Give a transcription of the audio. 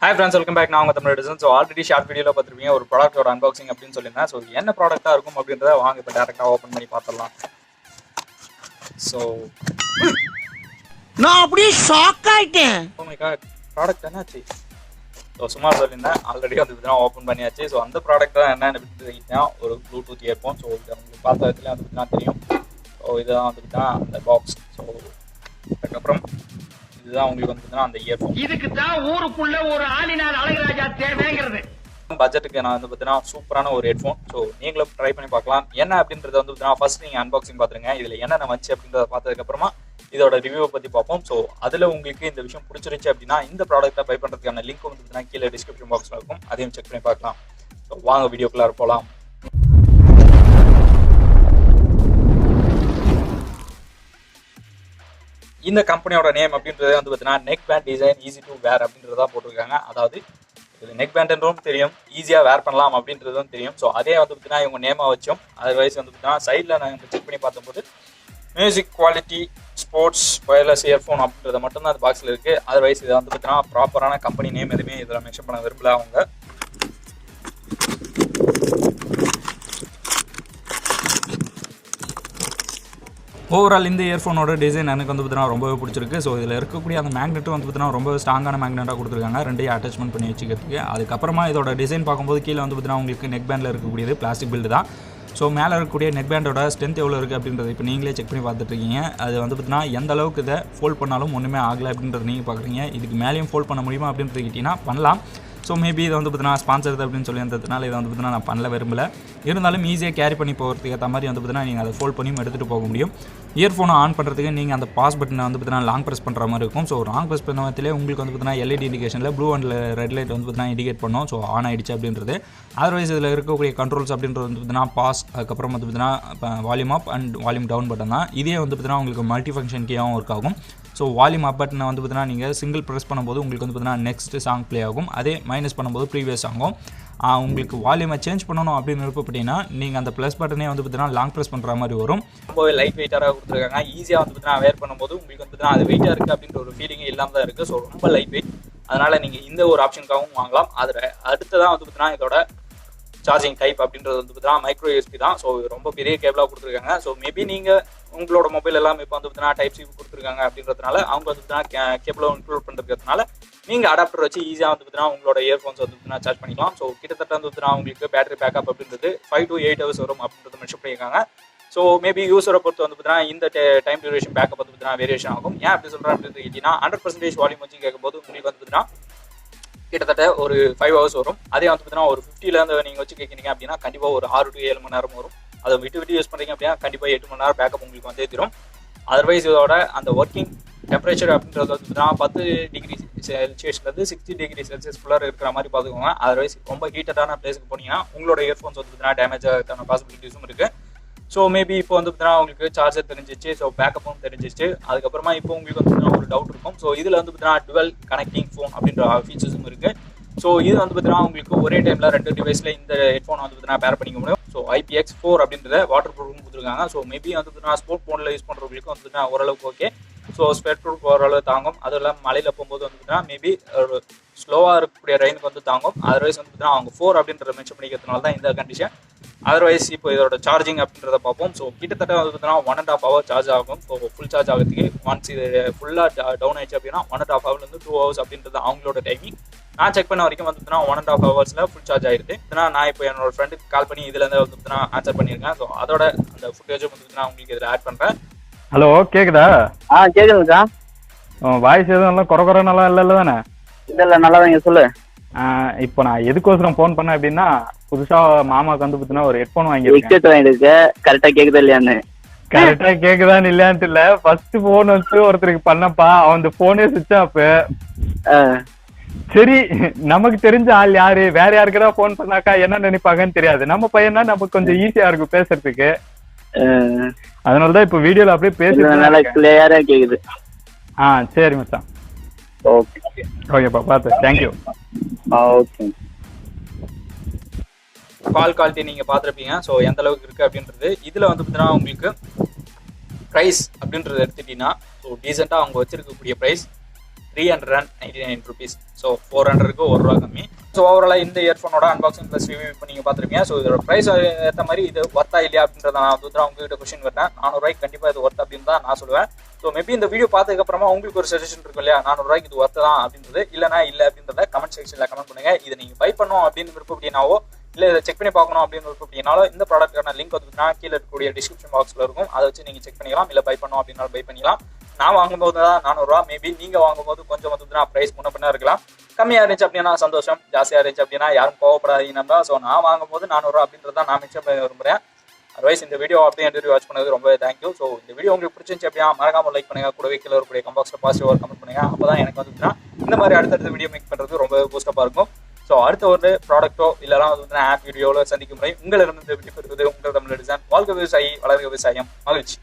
Hi friends, welcome back. நான் உங்க Tamil Edison. So already short வீடியோல பார்த்திருப்பீங்க ஒரு ப்ராடக்ட்டோட அன்பாக்சிங் அப்படினு சொல்லிருந்தேன். So என்ன ப்ராடக்ட்டா இருக்கும் அப்படின்றத வாங்க இப்ப டைரக்டா ஓபன் பண்ணி பார்த்தறலாம். So நான் அப்படியே ஷாக் ஆயிட்டேன். Oh my god, ப்ராடக்ட் என்னாச்சு? So சும்மா சொல்லிருந்தேன். ஆல்ரெடி வந்து இதெல்லாம் ஓபன் பண்ணியாச்சு. So அந்த ப்ராடக்ட் தான் என்னன்னு விட்டுட்டீங்கன்னா ஒரு ப்ளூடூத் இயர்ஃபோன். So இது உங்களுக்கு பார்த்த இடத்துல வந்து தெரியும். So இதுதான் வந்து அந்த பாக்ஸ். So அதுக்கப்புறம் இதுதான் உங்களுக்கு வந்து அந்த இயர்ஃபோன். இதுக்கு தான் ஊருக்குள்ள ஒரு ஆளினார் அழகராஜா தேவைங்கிறது. பட்ஜெட்டுக்கு நான் வந்து பார்த்தீங்கன்னா சூப்பரான ஒரு ஹெட்ஃபோன். ஸோ நீங்களும் ட்ரை பண்ணி பார்க்கலாம். என்ன அப்படின்றத வந்து பார்த்தீங்கன்னா ஃபர்ஸ்ட் நீங்கள் அன்பாக்சிங் பார்த்துருங்க. இதில் என்னென்ன வச்சு அப்படின்றத பார்த்ததுக்கப்புறமா இதோட ரிவ்யூவை பற்றி பார்ப்போம். ஸோ அதில் உங்களுக்கு இந்த விஷயம் பிடிச்சிருச்சு அப்படின்னா இந்த ப்ராடக்ட்டை பை பண்ணுறதுக்கான லிங்க் வந்து பார்த்தீங்கன்னா கீழே டிஸ்கிரிப்ஷன் பாக்ஸில் இருக்கும். அதையும் செக் பண்ணி பார்க்கலாம். ஸோ வாங்க வீடியோக்குள்ளார போகலாம். இந்த கம்பெனியோட நேம் அப்படின்றது வந்து பார்த்தீங்கன்னா நெக்பேண்ட் டிசைன் ஈஸி டு வேர் அப்படின்றதா போட்டிருக்காங்க. அதாவது இது நெக்பேண்ட்ன்றும் தெரியும், ஈஸியாக வேர் பண்ணலாம் அப்படின்றதும் தெரியும். ஸோ அதே வந்து பார்த்தீங்கன்னா இவங்க நேமாக வச்சோம். அதர்வைஸ் வந்து பார்த்தீங்கன்னா சைடில் நாங்கள் செக் பண்ணி பார்த்தபோது music quality sports wireless earphone அப்படின்றது மட்டும்தான் அந்த பாக்ஸில் இருக்குது. அதர்வைஸ் இதை வந்து பார்த்தீங்கன்னா ப்ராப்பரான கம்பெனி நேம் எதுவுமே இதில் மென்ஷன் பண்ண விரும்பல அவங்க. ஓவரால் இந்த இயர்ஃபோனோட டிசைன் எனக்கு வந்து பார்த்தீங்கன்னா ரொம்பவே பிடிச்சிருக்கு. ஸோ இதில் இருக்கக்கூடிய அந்த மேக்னெட்டும் வந்து பார்த்தீங்கன்னா ரொம்ப ஸ்ட்ராங்கான மேக்னெட்டாக கொடுத்துருக்காங்க, ரெண்டையும் அட்டாச்மெண்ட் பண்ணி வச்சுக்கிறதுக்கு. அதுக்கப்புறமா இதோட டிசைன் பார்க்கும்போது கீழே வந்து பார்த்தீங்கன்னா உங்களுக்கு நெக் பேண்டில் இருக்கக்கூடியது பிளாஸ்டிக் பில்டு தான். ஸோ மேலே இருக்கக்கூடிய நெக் பேண்டோட ஸ்ட்ரென்த் எவ்வளோ இருக்குது அப்படின்றது இப்போ நீங்களே செக் பண்ணி பார்த்துட்ருக்கீங்க. அது வந்து பார்த்தீங்கன்னா எந்த அளவுக்கு இதை ஃபோல்ட் பண்ணாலும் ஒன்றுமே ஆகலை அப்படின்றது நீங்கள் பார்க்குறீங்க. இதுக்கு மேலேயும் ஃபோல்ட் பண்ண முடியுமா அப்படின்றது கேட்டிங்கன்னா பண்ணலாம். ஸோ மேபி இதை வந்து பார்த்தீங்கன்னா ஸ்பான்சர் அப்படின்னு சொல்லி இருந்ததுனால இதை வந்து பார்த்தீங்கன்னா நான் பண்ணல விரும்பல. இருந்தாலும் ஈஸியாக கேரி பண்ணி போகிறதுக்கு ஏற்ற மாதிரி வந்து பார்த்தீங்கன்னா நீங்கள் அதை ஃபோல்ட் பண்ணியும் எடுத்துகிட்டு போக முடியும். இயர்ஃபோனை ஆன் பண்ணுறதுக்கு நீங்கள் அந்த பாஸ் பட்டனை வந்து பார்த்தீங்கன்னா லாங் ப்ரெஸ் பண்ணுற மாதிரி இருக்கும். ஸோ லாங் ப்ரெஸ் பண்ண வத்திலே உங்களுக்கு வந்து பார்த்தீங்கன்னா எல்இடி இண்டிகேஷனில் ப்ளூ அண்ட் ரெட் லைட் வந்து பார்த்தீங்கன்னா இண்டிகேட் பண்ணோம். ஸோ ஆன் ஆகிடுச்சு அப்படின்றது. அதர்வைஸ் இதில் இருக்கக்கூடிய கண்ட்ரோல்ஸ் அப்படின்றது வந்து பார்த்தீங்கன்னா பாஸ், அதுக்கப்புறம் வந்து பார்த்தீங்கன்னா volume up and volume down button தான். இதே வந்து பார்த்தீங்கன்னா உங்களுக்கு மல்டி ஃபங்க்ஷன் கீயாகவும் ஒர்க் ஆகும். ஸோ வால்யூம் அப் பட்டனை வந்து பார்த்தீங்கன்னா நீங்கள் சிங்கிள் ப்ரெஸ் பண்ணும்போது உங்களுக்கு வந்து பார்த்தீங்கன்னா நெக்ஸ்ட் சாங் ப்ளே ஆகும். அதே மைனஸ் பண்ணும்போது ப்ரீவியஸ் ஆகும். உங்களுக்கு வால்யூமை சேஞ்ச் பண்ணணும் அப்படின்னு விருப்பப்பட்டீங்கன்னா நீங்கள் அந்த ப்ளஸ் பட்டனே வந்து பார்த்தீங்கன்னா லாங் ப்ரெஸ் பண்ணுற மாதிரி வரும். ரொம்பவே லைட் வெயிட்டாக கொடுத்துருக்காங்க. ஈஸியாக வந்து பார்த்தீங்கன்னா வேர் பண்ணும்போது உங்களுக்கு வந்து பார்த்தீங்கன்னா அது வெயிட்டாக இருக்குது அப்படின்ற ஒரு ஃபீலிங்கே இல்லாமல் தான் இருக்குது. ஸோ ரொம்ப லைட் வெயிட். அதனால் நீங்கள் இந்த ஒரு ஆப்ஷனுக்காகவும் வாங்கலாம். அதில் அடுத்ததான் வந்து பார்த்தீங்கன்னா இதோட சார்ஜிங் டைப் அப்படின்றது வந்து பார்த்தீங்கன்னா மைக்ரோ யூஎஸ்பி தான். ஸோ ரொம்ப பெரிய கேபிளாக கொடுத்துருக்காங்க. ஸோ மேபி நீங்கள் உங்களோட மொபைல் எல்லாம் இப்போ வந்து பார்த்தீங்கன்னா டைப் சி கொடுத்துருக்காங்க அப்படின்றதுனால அவங்க வந்து பார்த்தீங்கன்னா கேபிளை இன்க்ளூட் பண்ணுறதுனால நீங்கள் அடாப்டர் வச்சு ஈஸியாக வந்து பார்த்தீங்கன்னா உங்களோட இயர்ஃபோன்ஸ் வந்து பார்த்தீங்கன்னா சார்ஜ் பண்ணிக்கலாம். ஸோ கிட்டத்தட்ட வந்து பார்த்தீங்கன்னா உங்களுக்கு பேட்டரி பேக்கப் அப்படின்றது 5 to 8 hours வரும் அப்படின்றது மென்ஷன் பண்ணியிருக்காங்க. ஸோ மேபி யூஸரை பொறுத்து வந்து பார்த்தீங்கன்னா இந்த டைம் டியூரேஷன் பேக்கப் வந்து பார்த்தீங்கன்னா வேரியேஷன் ஆகும். ஏன் அப்படி சொல்கிறேன் அப்படின்னு கேட்டிங்கன்னா 100% வால்யூம் வச்சு கேட்கும்போது உங்களுக்கு வந்து பார்த்தீங்கன்னா கிட்டத்தட்ட ஒரு 5 hours வரும். அதே வந்து பார்த்தீங்கன்னா ஒரு 50லேருந்து நீங்கள் வச்சு கேட்குறீங்க அப்படின்னா கண்டிப்பாக ஒரு 6 to 7 மணி நேரம் வரும். அதை விட்டு யூஸ் பண்ணுறீங்க அப்படின்னா கண்டிப்பாக 8 மணி நேரம் பேக்கப் உங்களுக்கு வந்து தரும். அதர்வைஸ் இதோட அந்த ஒர்க்கிங் டெம்பரேச்சர் அப்படின்றது வந்து பார்த்தீங்கன்னா 10 டிகிரி செல்சியஸ்லேருந்து 60 டிகிரி செல்சியஸ்குள்ளே இருக்கிற மாதிரி பார்த்துக்கோங்க. அதர்வைஸ் ரொம்ப ஹீட்டடான பிளேஸுக்கு போனீங்கன்னா உங்களோட இயர்ஃபோன்ஸ் வந்து பார்த்தீங்கன்னா டேமேஜ் ஆகிறதுக்கான பாசிபிலிட்டிஸும் இருக்குது. ஸோ மேபி இப்போ வந்து பார்த்தீங்கன்னா உங்களுக்கு சார்ஜர் தெரிஞ்சிச்சு, ஸோ பேக்கப்பும் தெரிஞ்சிச்சு. அதுக்கப்புறமா இப்போ உங்களுக்கு வந்து பார்த்தீங்கன்னா ஒரு டவுட் இருக்கும். ஸோ இதில் வந்து பார்த்தீங்கன்னா டுவெல் கனெக்டிங் ஃபோன் அப்படின்ற ஃபீச்சர்ஸும் இருக்குது. ஸோ இது வந்து பார்த்தீங்கன்னா உங்களுக்கு ஒரே டைமில் 2 டிவைஸில் இந்த ஹெட்ஃபோன் வந்து பார்த்தீங்கன்னா பேர் பண்ணிக்க முடியும். ஸோ IPX4 அப்படின்றத வாட்டர் ப்ரூஃப் கொடுத்துருக்காங்க. ஸோ மேபி வந்து பார்த்தீங்கன்னா ஸ்போர்ட் ஃபோனில் யூஸ் பண்ணுறவங்களுக்கு வந்து பார்த்தீங்கன்னா ஓரளவுக்கு ஓகே. ஸோ ஸ்பெட் ப்ரூஃப் ஓரளவு தாங்கும். அதுவும் இல்லாமல் மழையில் போகும்போது வந்து பார்த்தீங்கன்னா மேபி ஒரு ஸ்லோவாக இருக்கக்கூடிய ரெயினுக்கு வந்து தாங்கும். அதர்வைஸ் வந்து பார்த்தீங்கன்னா அவங்க 4 அப்படின்றத மென்ஷன் பண்ணிக்கிறதுனால தான் இந்த கண்டிஷன். அதர்வைஸ் இப்போ இதோட சார்ஜிங் அப்படின்றத பார்ப்போம். ஸோ கிட்டத்தட்ட வந்து பார்த்தீங்கன்னா 1.5 hour சார்ஜ் ஆகும். ஸோ ஃபுல் சார்ஜ் ஆகிறதுக்கு ஒன்ஸ் இது ஃபுல்லாக டவுன் ஆயிடுச்சு அப்படின்னா 1.5 hourலேருந்து 2 hours அப்படின்றது அவங்களோட டைமிங். நான் செக் பண்ண வரைக்கும் வந்து பார்த்தீங்கன்னா 1.5 hours ஃபுல் சார்ஜ் ஆயிடுது. நான் இப்போ என்னோட ஃப்ரெண்டுக்கு கால் பண்ணி இதுலேருந்து வந்து பார்த்தீங்கன்னா ஆன்சர் பண்ணியிருக்கேன். ஸோ அதோட அந்த ஃபுட்டேஜும் வந்து பார்த்தீங்கன்னா உங்களுக்கு இதில் ஆட் பண்ணுறேன். ஹலோ, கேக்குதா? கேக்குதுங்கக்கா. வாய்ஸ் எதுவும் நல்லா குறை நல்லா இல்லை தானே? இல்லை நல்லா தாங்க, சொல்லு. இப்போ நான் எதுக்கோசரம் ஃபோன் பண்ணேன் அப்படின்னா புதுசா மாமாக்கு வந்து பார்த்தீங்கன்னா ஒரு ஹெட்ஃபோன் வாங்கிருக்கு. கரெக்டா கேக்குதா இல்லையான்னு கரெக்டா கேக்குதான்னு இல்லையான்ட்டு இல்ல. ஃபர்ஸ்ட் போன் வந்து ஒருத்தருக்கு பண்ணப்பா, அவன் போனே சுவிட்ச் ஆஃப். சரி, நமக்கு தெரிஞ்ச ஆள் யாரு, வேற யாருக்குடா போன் பண்ணாக்கா என்ன நினைப்பாங்கன்னு தெரியாது. நம்ம பையனா நமக்கு கொஞ்சம் ஈஸியா இருக்கும் பேசுறதுக்கு. அதனாலதான் இப்ப வீடியோல அப்படியே பேசுறதுனால கிளியரா கேக்குது. சரி மச்சான், ஓகே ஓகேப்பா, பார்த்து தேங்க்யூ. ஓகே. கால் குவாலிட்டி நீங்கள் பார்த்துருப்பீங்க. ஸோ எந்த அளவுக்கு இருக்குது அப்படின்றது. இதில் வந்து பார்த்தீங்கன்னா உங்களுக்கு ப்ரைஸ் அப்படின்றது எடுத்துட்டீங்கன்னா ஸோ டீசெண்டாக அவங்க வச்சுருக்கக்கூடிய ப்ரைஸ் 399 rupees. ஸோ 400க்கு ₹1 கம்மி. ஸோ ஓவராலாக இந்த இயர்ஃபோனோட அன்பாக்சிங் ப்ளஸ் ரிவ்யூ இப்போ நீங்கள் பார்த்துருப்பீங்க. ஸோ இதோட ப்ரைஸ் ஏற்ற மாதிரி இது ஒர்த்தா இல்லையா அப்படின்றத நான் உங்ககிட்ட கொஸ்டின் வரேன். ₹400 கண்டிப்பாக இது ஒர்த் அப்படின்னு தான் நான் சொல்லுவேன். ஸோ மேபி இந்த வீடியோ பார்த்ததுக்கப்புறமா உங்களுக்கு ஒரு சஜஷன் இருக்கும் இல்லையா, ₹400 இது ஒர்த்து தான் அப்படின்றது, இல்லைனா இல்லை அப்படின்றத கமெண்ட் செக்ஷனில் கமெண்ட் பண்ணுங்க. இதை நீங்கள் பை பண்ணணும் அப்படின்னு விருப்பப்படினாவோ இல்லை இதை செக் பண்ணி பார்க்கணும் அப்படின்னு விருப்பப்படினாலும் இந்த ப்ராடக்டான லிங்க் வந்து கீழே இருக்கக்கூடிய டிஸ்கிரிப்ஷன் பாக்ஸில் இருக்கும். அதை வச்சு நீங்கள் செக் பண்ணிக்கலாம். இல்லை பை பண்ணணும் அப்படின்னாலும் பை பண்ணிக்கலாம். நான் வாங்கும்போது தான் ₹400. மேபி நீங்கள் வாங்கும்போது கொஞ்சம் வந்து ப்ரைஸ் முன்ன பின்னா இருக்கலாம். கம்மியாக இருந்துச்சு அப்படின்னா சந்தோஷம், ஜாஸ்தியாக இருந்துச்சு அப்படின்னா யாரும் கோவப்படாதீங்க நம்ப. ஸோ நான் வாங்கும்போது ₹400 அப்படின்றது தான் நான் மிச்சம் விரும்புகிறேன். அதர்வைஸ் இந்த வீடியோ அப்படியே இன்டர்வியூ வாட்ச் பண்ணது ரொம்ப தேங்க்யூ. ஸோ இந்த வீடியோ உங்களுக்கு பிடிச்சிருந்துச்சு அப்படின்னா மறக்காம லைக் பண்ணுங்க, கூடவே கீழே இருக்கக்கூடிய கம்பாக்ஸில் பாசிட்டிவ் ஒரு கமெண்ட் பண்ணுங்க. அப்போ தான் எனக்கு வந்துச்சுன்னா இந்த மாதிரி அடுத்தடுத்த வீடியோ மேக் பண்ணுறது ரொம்ப பூஸ்டப்பாக இருக்கும். ஸோ அடுத்த ஒரு ப்ராடக்ட்டோ இல்லைனா வந்து ஆப் வீடியோவில் சந்திக்கும் முறை உங்களிடம் விடைபெறுவது உங்கள் தமிழ் எடிசன். வாழ்க விவசாயி, வளர்க விவசாயம், மகிழ்ச்சி.